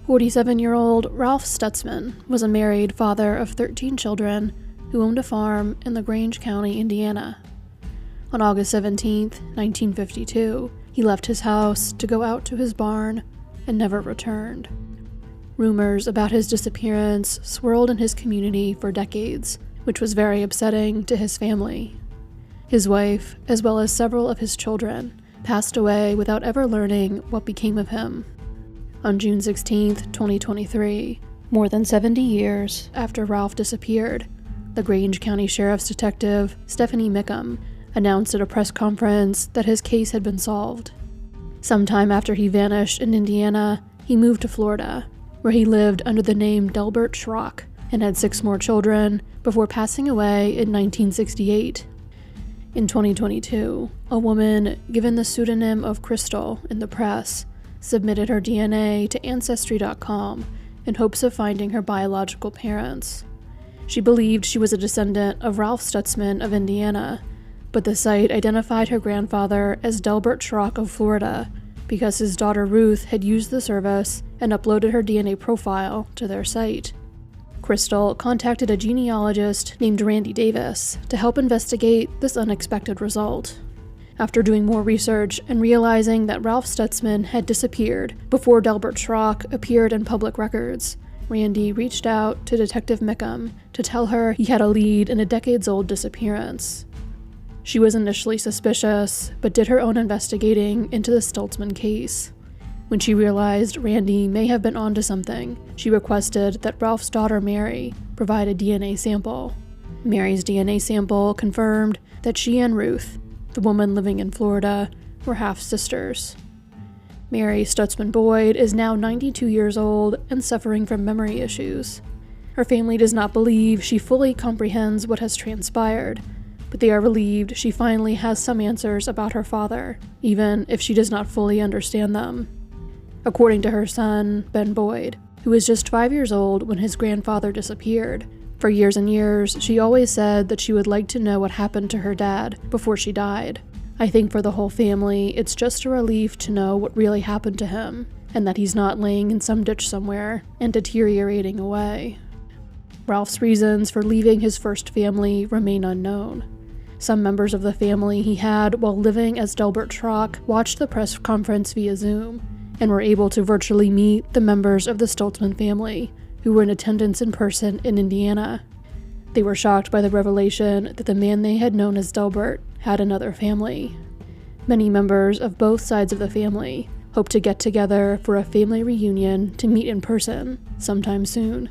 47-year-old Ralph Stutzman was a married father of 13 children who owned a farm in LaGrange County, Indiana. On August 17, 1952, he left his house to go out to his barn and never returned. Rumors about his disappearance swirled in his community for decades, which was very upsetting to his family. His wife, as well as several of his children, passed away without ever learning what became of him. On June 16, 2023, more than 70 years after Ralph disappeared, LaGrange County Sheriff's Detective Stephanie Mickham announced at a press conference that his case had been solved. Sometime after he vanished in Indiana, he moved to Florida, where he lived under the name Delbert Schrock and had 6 more children before passing away in 1968. In 2022, a woman given the pseudonym of Crystal in the press submitted her DNA to Ancestry.com in hopes of finding her biological parents. She believed she was a descendant of Ralph Stutzman of Indiana, but the site identified her grandfather as Delbert Schrock of Florida because his daughter Ruth had used the service and uploaded her DNA profile to their site. Crystal contacted a genealogist named Randy Davis to help investigate this unexpected result. After doing more research and realizing that Ralph Stutzman had disappeared before Delbert Schrock appeared in public records, Randy reached out to Detective Mickham to tell her he had a lead in a decades-old disappearance. She was initially suspicious, but did her own investigating into the Stutzman case. When she realized Randy may have been onto something, she requested that Ralph's daughter Mary provide a DNA sample. Mary's DNA sample confirmed that she and Ruth, the woman living in Florida, were half-sisters. Mary Stutzman Boyd is now 92 years old and suffering from memory issues. Her family does not believe she fully comprehends what has transpired, but they are relieved she finally has some answers about her father, even if she does not fully understand them. According to her son, Ben Boyd, who was just 5 years old when his grandfather disappeared, for years and years, she always said that she would like to know what happened to her dad before she died. I think for the whole family, it's just a relief to know what really happened to him, and that he's not laying in some ditch somewhere and deteriorating away. Ralph's reasons for leaving his first family remain unknown. Some members of the family he had while living as Delbert Schrock watched the press conference via Zoom, and were able to virtually meet the members of the Stutzman family, who were in attendance in person in Indiana. They were shocked by the revelation that the man they had known as Delbert had another family. Many members of both sides of the family hope to get together for a family reunion to meet in person sometime soon.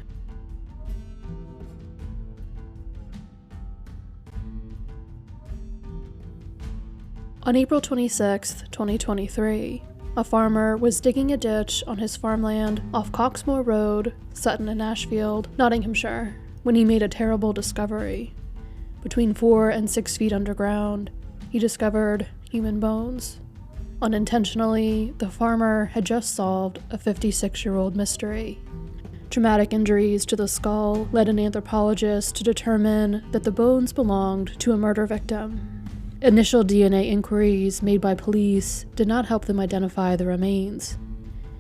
On April 26, 2023, a farmer was digging a ditch on his farmland off Coxmoor Road, Sutton and Ashfield, Nottinghamshire, when he made a terrible discovery. Between 4 and 6 feet underground, he discovered human bones. Unintentionally, the farmer had just solved a 56-year-old mystery. Traumatic injuries to the skull led an anthropologist to determine that the bones belonged to a murder victim. Initial DNA inquiries made by police did not help them identify the remains.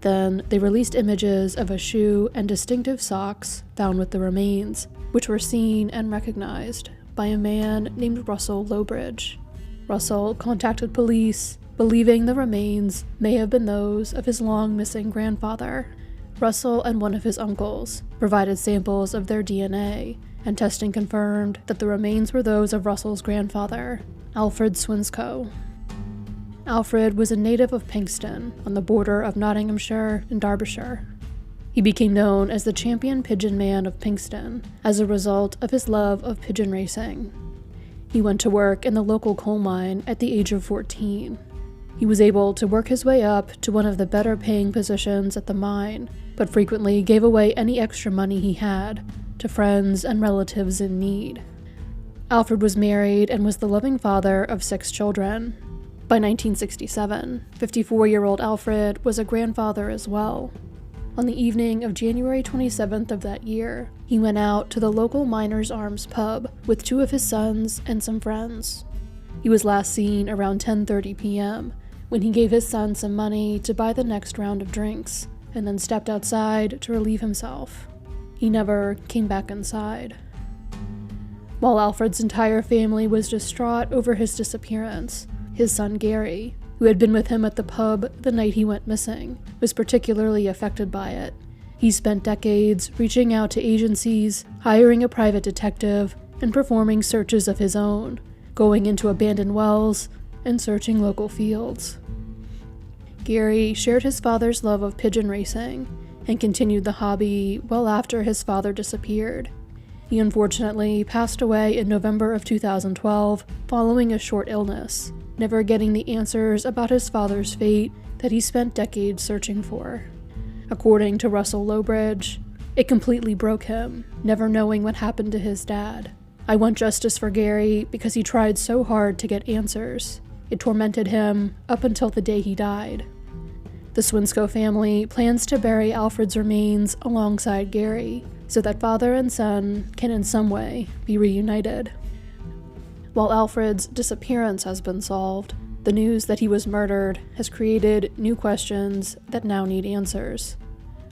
Then, they released images of a shoe and distinctive socks found with the remains, which were seen and recognized by a man named Russell Lowbridge. Russell contacted police, believing the remains may have been those of his long-missing grandfather. Russell and one of his uncles provided samples of their DNA, and testing confirmed that the remains were those of Russell's grandfather, Alfred Swinscoe. Alfred was a native of Pinxton, on the border of Nottinghamshire and Derbyshire. He became known as the champion pigeon man of Pinxton as a result of his love of pigeon racing. He went to work in the local coal mine at the age of 14. He was able to work his way up to one of the better-paying positions at the mine, but frequently gave away any extra money he had to friends and relatives in need. Alfred was married and was the loving father of 6 children. By 1967, 54-year-old Alfred was a grandfather as well. On the evening of January 27th of that year, he went out to the local Miners Arms pub with 2 of his sons and some friends. He was last seen around 10:30 p.m. when he gave his son some money to buy the next round of drinks, and then stepped outside to relieve himself. He never came back inside. While Alfred's entire family was distraught over his disappearance, his son Gary, who had been with him at the pub the night he went missing, was particularly affected by it. He spent decades reaching out to agencies, hiring a private detective, and performing searches of his own, going into abandoned wells and searching local fields. Gary shared his father's love of pigeon racing and continued the hobby well after his father disappeared. He unfortunately passed away in November of 2012 following a short illness, never getting the answers about his father's fate that he spent decades searching for. According to Russell Lowbridge, it completely broke him, never knowing what happened to his dad. I want justice for Gary because he tried so hard to get answers. It tormented him up until the day he died. The Swinscoe family plans to bury Alfred's remains alongside Gary so that father and son can in some way be reunited. While Alfred's disappearance has been solved, the news that he was murdered has created new questions that now need answers.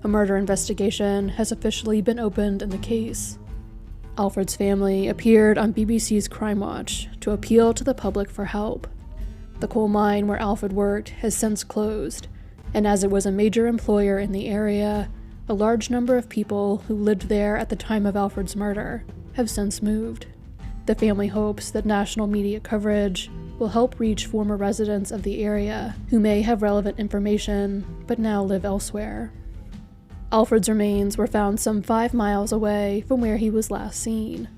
A murder investigation has officially been opened in the case. Alfred's family appeared on BBC's Crime Watch to appeal to the public for help. The coal mine where Alfred worked has since closed, and as it was a major employer in the area, a large number of people who lived there at the time of Alfred's murder have since moved. The family hopes that national media coverage will help reach former residents of the area who may have relevant information but now live elsewhere. Alfred's remains were found some 5 miles away from where he was last seen.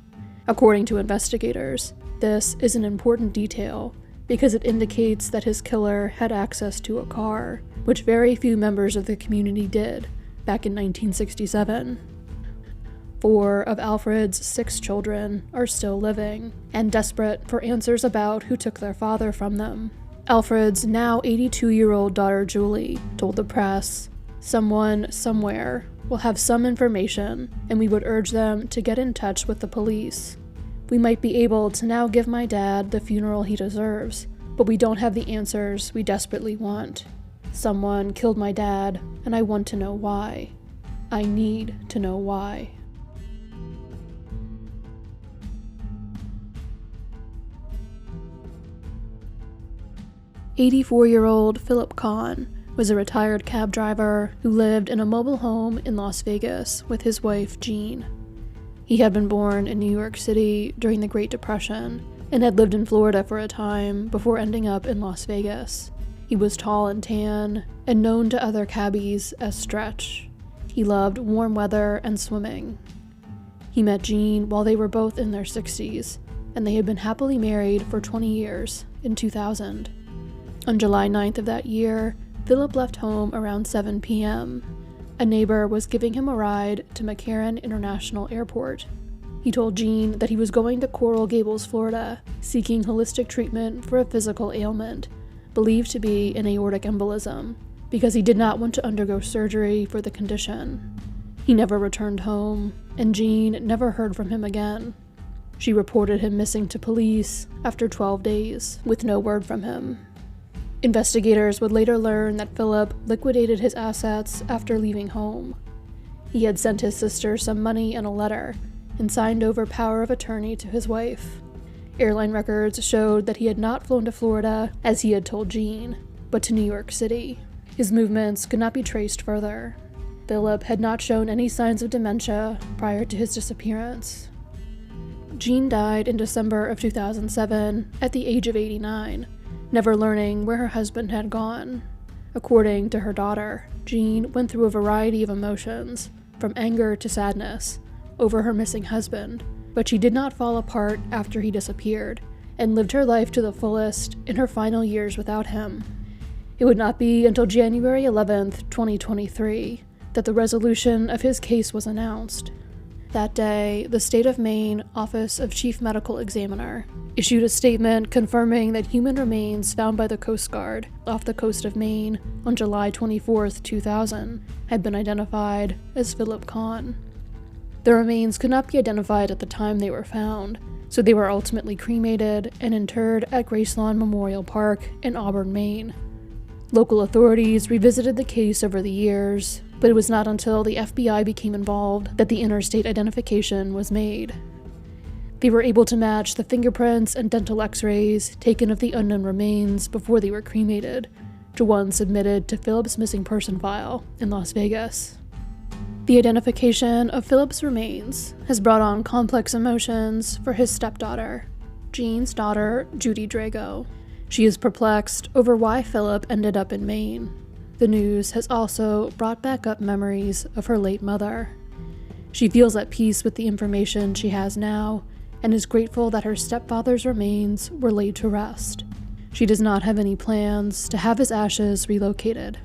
According to investigators, this is an important detail because it indicates that his killer had access to a car, which very few members of the community did back in 1967. 4 of Alfred's 6 children are still living and desperate for answers about who took their father from them. Alfred's now 82-year-old daughter Julie told the press, "Someone, somewhere, will have some information, and we would urge them to get in touch with the police. We might be able to now give my dad the funeral he deserves, but we don't have the answers we desperately want. Someone killed my dad, and I want to know why. I need to know why." "84-year-old Philip Kahn was a retired cab driver who lived in a mobile home in Las Vegas with his wife, Jean. He had been born in New York City during the Great Depression and had lived in Florida for a time before ending up in Las Vegas. He was tall and tan and known to other cabbies as Stretch. He loved warm weather and swimming. He met Jean while they were both in their 60s, and they had been happily married for 20 years in 2000. On July 9th of that year, Philip left home around 7 p.m. A neighbor was giving him a ride to McCarran International Airport. He told Jean that he was going to Coral Gables, Florida, seeking holistic treatment for a physical ailment, believed to be an aortic embolism, because he did not want to undergo surgery for the condition. He never returned home, and Jean never heard from him again. She reported him missing to police after 12 days, with no word from him. Investigators would later learn that Philip liquidated his assets after leaving home. He had sent his sister some money and a letter, and signed over power of attorney to his wife. Airline records showed that he had not flown to Florida, as he had told Jean, but to New York City. His movements could not be traced further. Philip had not shown any signs of dementia prior to his disappearance. Jean died in December of 2007 at the age of 89, never learning where her husband had gone. According to her daughter, Jean went through a variety of emotions, from anger to sadness, over her missing husband, but she did not fall apart after he disappeared, and lived her life to the fullest in her final years without him. It would not be until January 11th, 2023, that the resolution of his case was announced. That day, the State of Maine Office of Chief Medical Examiner issued a statement confirming that human remains found by the Coast Guard off the coast of Maine on July 24, 2000, had been identified as Philip Kahn. The remains could not be identified at the time they were found, so they were ultimately cremated and interred at Gracelawn Memorial Park in Auburn, Maine. Local authorities revisited the case over the years, but it was not until the FBI became involved that the interstate identification was made. They were able to match the fingerprints and dental x-rays taken of the unknown remains before they were cremated to one submitted to Philip's missing person file in Las Vegas. The identification of Philip's remains has brought on complex emotions for his stepdaughter, Jean's daughter, Judy Drago. She is perplexed over why Philip ended up in Maine. The news has also brought back up memories of her late mother. She feels at peace with the information she has now and is grateful that her stepfather's remains were laid to rest. She does not have any plans to have his ashes relocated.